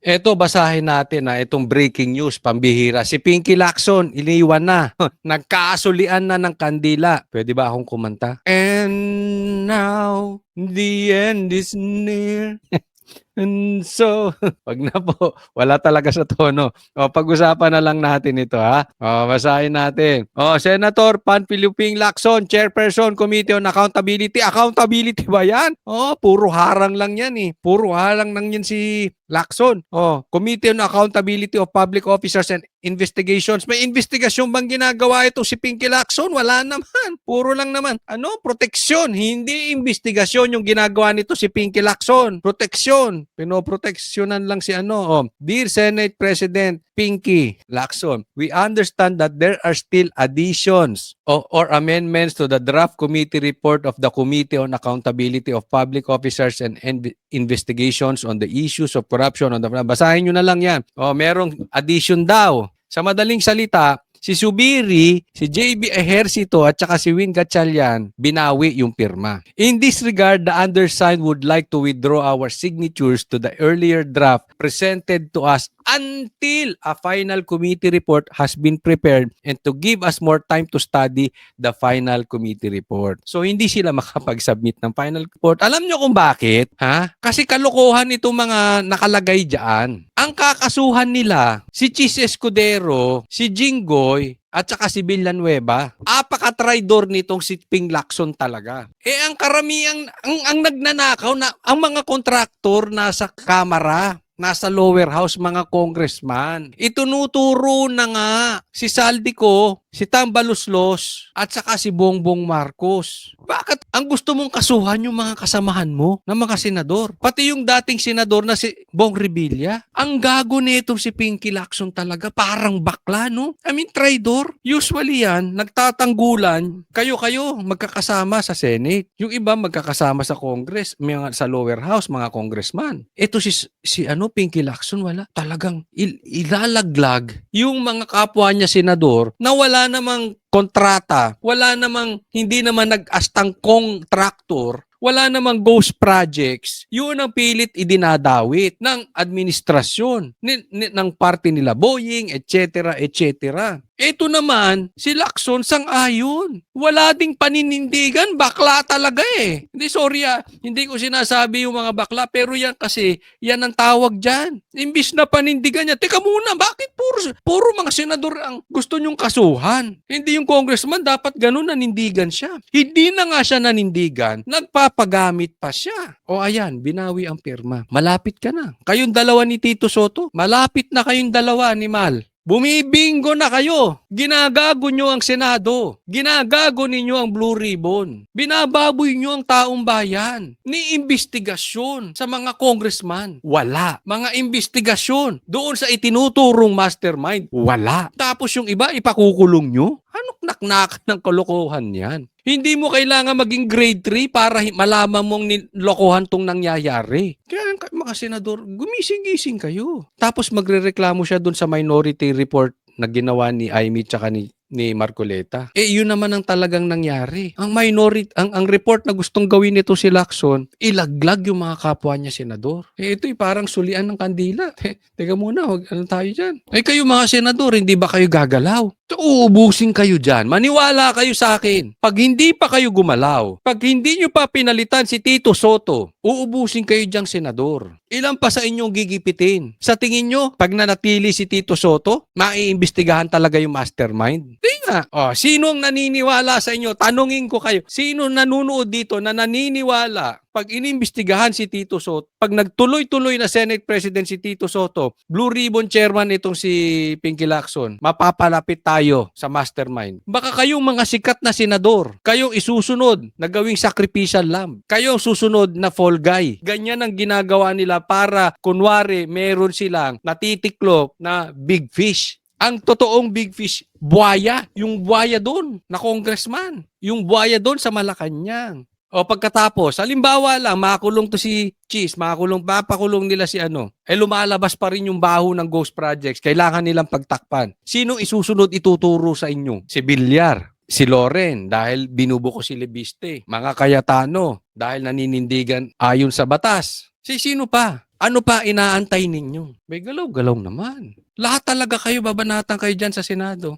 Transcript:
Eto, basahin natin itong breaking news, pambihira. Si Pinky Lacson, iniwan na. Nagkaasulian na ng kandila. Pwede ba akong kumanta? And now, the end is near. And so, wag na po. Wala talaga sa tono. Pag-usapan na lang natin ito, ha? Basahin natin. Senator Panfilo Ping Lacson, Chairperson, Committee on Accountability. Accountability ba yan? Puro harang lang yan eh. Puro harang lang yan si Lacson. Committee on Accountability of Public Officers and Investigations. May investigasyon bang ginagawa ito si Pinky Lacson? Wala naman. Puro lang naman. Proteksyon. Hindi investigasyon yung ginagawa nito si Pinky Lacson. Proteksyon. Pinoproteksyonan lang si Dear Senate President Pinky Lacson, we understand that there are still additions or amendments to the draft committee report of the Committee on Accountability of Public Officers and Investigations on the issues of corruption. Basahin nyo na lang yan. Merong addition daw. Sa madaling salita, si Subiri, si JB Ejercito at saka si Win Gatchalian, binawi yung pirma. In this regard, the undersigned would like to withdraw our signatures to the earlier draft presented to us until a final committee report has been prepared and to give us more time to study the final committee report. So, hindi sila makapag-submit ng final report. Alam nyo kung bakit? Kasi kalokohan itong mga nakalagay dyan. Ang kakasuhan nila, si Chis Escudero, si Jinggoy, at saka si Villanueva, apaka-traidor nitong si Ping Lacson talaga. Ang karamihan, ang nagnanakaw na, ang mga kontraktor nasa kamara, nasa lower house, mga congressman. Itunuturo na nga si Saldico, si Tambaluslos, at saka si Bongbong Marcos. Bakit ang gusto mong kasuhan yung mga kasamahan mo na mga senador? Pati yung dating senador na si Bong Revilla. Ang gago nitong si Pinky Lacson talaga, parang bakla, no? I mean, traidor. Usually yan, nagtatanggulan, kayo-kayo magkakasama sa Senate. Yung iba magkakasama sa Congress, sa lower house, mga congressman. Ito si Pinky Lacson, wala. Talagang ilalaglag yung mga kapwa niya senador na wala namang kontrata, wala namang, hindi naman nag-astang kontraktor, wala namang ghost projects, yun ang pilit idinadawit ng administrasyon, ng party nila Boying, etc., etc. Ito naman, si Lacson sang-ayon. Wala ding paninindigan, bakla talaga eh. Hindi ko sinasabi yung mga bakla, pero yan kasi, yan ang tawag dyan. Imbis na panindigan niya, teka muna, bakit puro mga senador ang gusto nyong kasuhan? Hindi yung congressman, dapat ganun nanindigan siya. Hindi na nga siya nanindigan, nagpapagamit pa siya. Ayan, binawi ang pirma. Malapit ka na. Kayong dalawa ni Tito Soto, malapit na kayong dalawa ni Mal. Bumibingo na kayo. Ginagago nyo ang Senado. Ginagago ninyo ang Blue Ribbon. Binababoy nyo ang taong bayan. Ni investigasyon sa mga congressman. Wala. Mga investigasyon doon sa itinuturong mastermind. Wala. Tapos yung iba, ipakukulong nyo? Anong naknak ng kalokohan yan? Hindi mo kailangan maging grade 3 para malaman mong nilokohan tong nangyayari. Kaya mga senador, gumising-gising kayo. Tapos magrereklamo siya dun sa minority report na ginawa ni Amy tsaka ni Marcoleta. Yun naman ang talagang nangyari. Ang report na gustong gawin nito si Lacson, ilaglag yung mga kapwa niya senador. Ito'y parang sulian ng kandila. Teka muna, ano tayo dyan? Kayo mga senador, hindi ba kayo gagalaw? Uubusin kayo dyan. Maniwala kayo sa akin. Pag hindi pa kayo gumalaw, pag hindi nyo pa pinalitan si Tito Soto, uubusin kayo dyang senador. Ilan pa sa inyong gigipitin? Sa tingin nyo, pag nanatili si Tito Soto, maiimbestigahan talaga yung mastermind? Di nga. Sino ang naniniwala sa inyo? Tanungin ko kayo. Sino nanunood dito na naniniwala pag inimbestigahan si Tito Soto, pag nagtuloy-tuloy na Senate President si Tito Soto, Blue Ribbon Chairman itong si Pinky Lacson, mapapalapit tayo sa mastermind. Baka kayong mga sikat na senador, kayong isusunod na gawing sacrificial lamb, kayong susunod na fall guy. Ganyan ang ginagawa nila para kunwari meron silang natitiklop na big fish. Ang totoong big fish, buwaya. Yung buwaya doon na congressman. Yung buwaya doon sa Malacanang. Pagkatapos, halimbawa lang, makakulong to si Cheese, papakulong nila si lumalabas pa rin yung baho ng ghost projects, kailangan nilang pagtakpan. Sino isusunod ituturo sa inyo? Si Villar, si Loren, dahil binubuko si Lebiste, mga Cayetano, dahil naninindigan ayon sa batas. Sino pa? Ano pa inaantay ninyo? May galaw-galaw naman. Lahat talaga kayo, babanatan kayo dyan sa Senado.